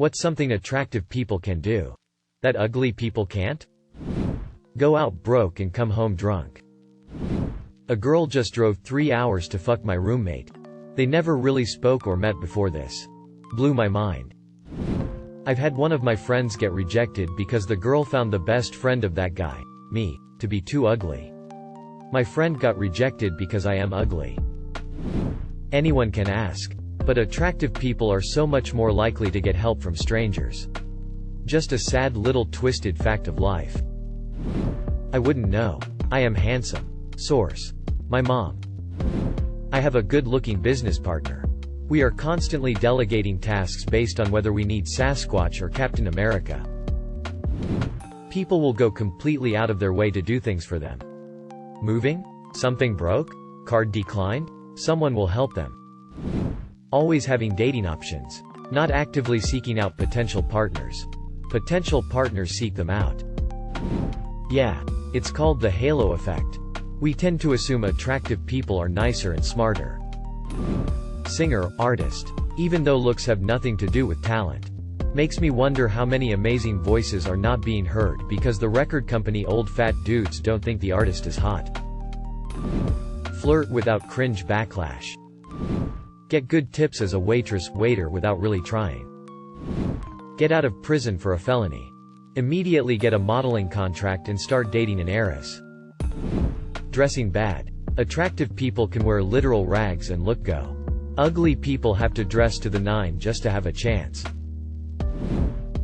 What's something attractive people can do that ugly people can't? Go out broke and come home drunk. A girl just drove 3 hours to fuck my roommate. They never really spoke or met before this. Blew my mind. I've had one of my friends get rejected because the girl found the best friend of that guy, me, to be too ugly. My friend got rejected because I am ugly. Anyone can ask. But attractive people are so much more likely to get help from strangers. Just a sad little twisted fact of life. I wouldn't know. I am handsome. Source: my mom. I have a good-looking business partner. We are constantly delegating tasks based on whether we need Sasquatch or Captain America. People will go completely out of their way to do things for them. Moving? Something broke? Card declined? Someone will help them. Always having dating options. Not actively seeking out potential partners. Potential partners seek them out. Yeah. It's called the halo effect. We tend to assume attractive people are nicer and smarter. Singer, artist. Even though looks have nothing to do with talent. Makes me wonder how many amazing voices are not being heard because the record company old fat dudes don't think the artist is hot. Flirt without cringe backlash. Get good tips as a waitress, waiter without really trying. Get out of prison for a felony. Immediately get a modeling contract and start dating an heiress. Dressing bad. Attractive people can wear literal rags and look go. Ugly people have to dress to the nine just to have a chance.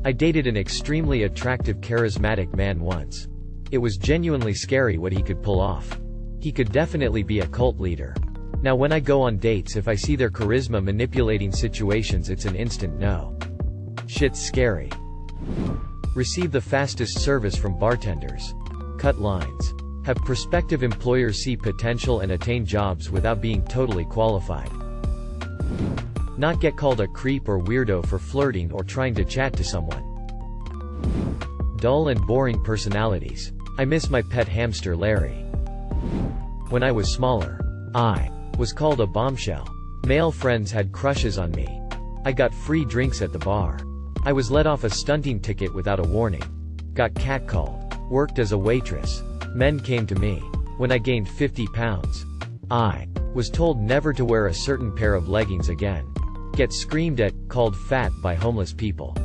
I dated an extremely attractive charismatic man once. It was genuinely scary what he could pull off. He could definitely be a cult leader. Now when I go on dates, if I see their charisma manipulating situations, it's an instant no. Shit's scary. Receive the fastest service from bartenders. Cut lines. Have prospective employers see potential and attain jobs without being totally qualified. Not get called a creep or weirdo for flirting or trying to chat to someone. Dull and boring personalities. I miss my pet hamster Larry. When I was smaller, I was called a bombshell. Male friends had crushes on me. I got free drinks at the bar. I was let off a stunting ticket without a warning. Got catcalled. Worked as a waitress. Men came to me. When I gained 50 pounds. I was told never to wear a certain pair of leggings again. Get screamed at, called fat by homeless people.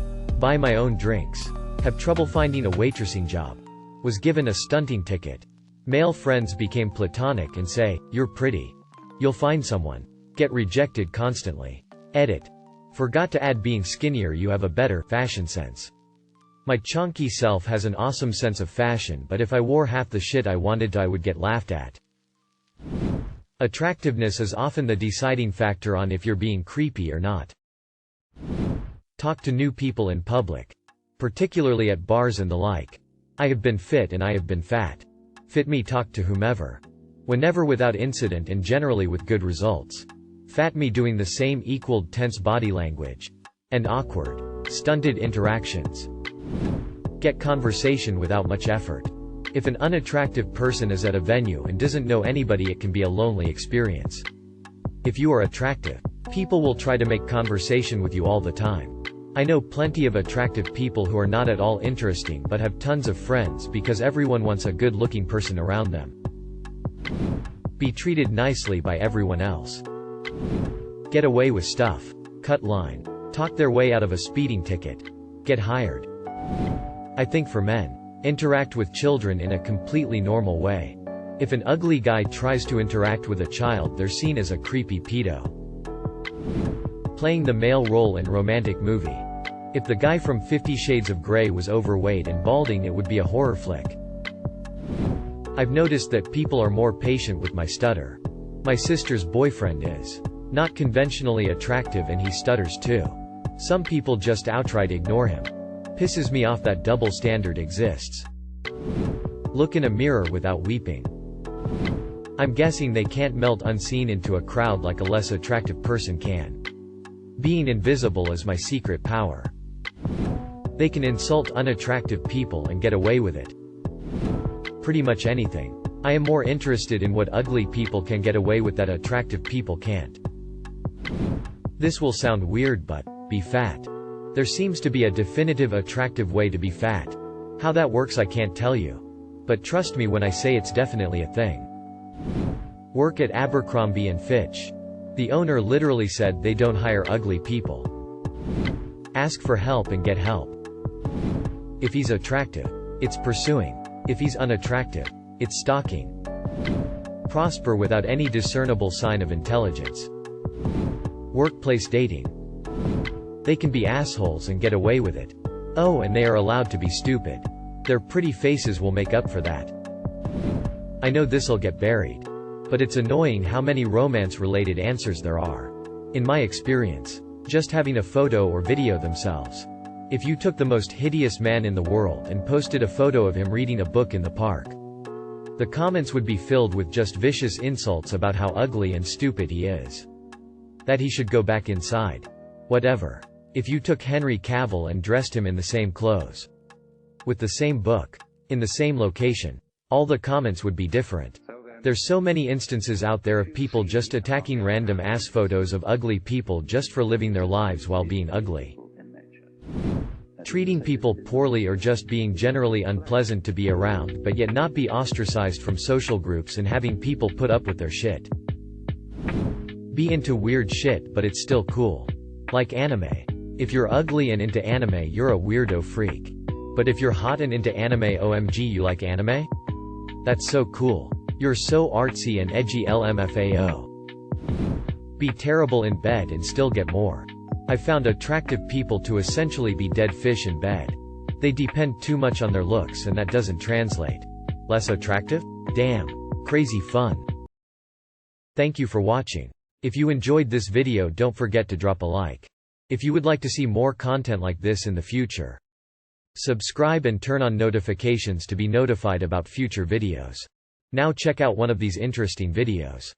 Buy my own drinks. Have trouble finding a waitressing job. Was given a stunting ticket. Male friends became platonic and say, "You're pretty. You'll find someone." Get rejected constantly. Edit. Forgot to add being skinnier. You have a better fashion sense. My chunky self has an awesome sense of fashion, but if I wore half the shit I wanted to, I would get laughed at. Attractiveness is often the deciding factor on if you're being creepy or not. Talk to new people in public. Particularly at bars and the like. I have been fit and I have been fat. Fit me talk to whomever. Whenever without incident and generally with good results. Fat me doing the same equaled tense body language. And awkward, stunted interactions. Get conversation without much effort. If an unattractive person is at a venue and doesn't know anybody, it can be a lonely experience. If you are attractive, people will try to make conversation with you all the time. I know plenty of attractive people who are not at all interesting but have tons of friends because everyone wants a good-looking person around them. Be treated nicely by everyone else. Get away with stuff. Cut line. Talk their way out of a speeding ticket. Get hired. I think for men, interact with children in a completely normal way. If an ugly guy tries to interact with a child, they're seen as a creepy pedo. Playing the male role in romantic movie. If the guy from 50 Shades of Grey was overweight and balding, it would be a horror flick. I've noticed that people are more patient with my stutter. My sister's boyfriend is not conventionally attractive and he stutters too. Some people just outright ignore him. Pisses me off that double standard exists. Look in a mirror without weeping. I'm guessing they can't melt unseen into a crowd like a less attractive person can. Being invisible is my secret power. They can insult unattractive people and get away with it. Pretty much anything. I am more interested in what ugly people can get away with that attractive people can't. This will sound weird, but be fat. There seems to be a definitive attractive way to be fat. How that works I can't tell you. But trust me when I say it's definitely a thing. Work at Abercrombie & Fitch. The owner literally said they don't hire ugly people. Ask for help and get help. If he's attractive, it's pursuing. If he's unattractive, it's stalking. Prosper without any discernible sign of intelligence. Workplace dating. They can be assholes and get away with it. Oh, and they are allowed to be stupid. Their pretty faces will make up for that. I know this'll get buried. But it's annoying how many romance-related answers there are. In my experience, just having a photo or video themselves. If you took the most hideous man in the world and posted a photo of him reading a book in the park, the comments would be filled with just vicious insults about how ugly and stupid he is. That he should go back inside. Whatever. If you took Henry Cavill and dressed him in the same clothes, with the same book, in the same location, all the comments would be different. There's so many instances out there of people just attacking random ass photos of ugly people just for living their lives while being ugly. Treating people poorly or just being generally unpleasant to be around but yet not be ostracized from social groups and having people put up with their shit. Be into weird shit but it's still cool. Like anime. If you're ugly and into anime you're a weirdo freak. But if you're hot and into anime OMG you like anime? That's so cool. You're so artsy and edgy LMFAO. Be terrible in bed and still get more. I've found attractive people to essentially be dead fish in bed. They depend too much on their looks and that doesn't translate. Less attractive? Damn. Crazy fun. Thank you for watching. If you enjoyed this video don't forget to drop a like. If you would like to see more content like this in the future, subscribe and turn on notifications to be notified about future videos. Now check out one of these interesting videos.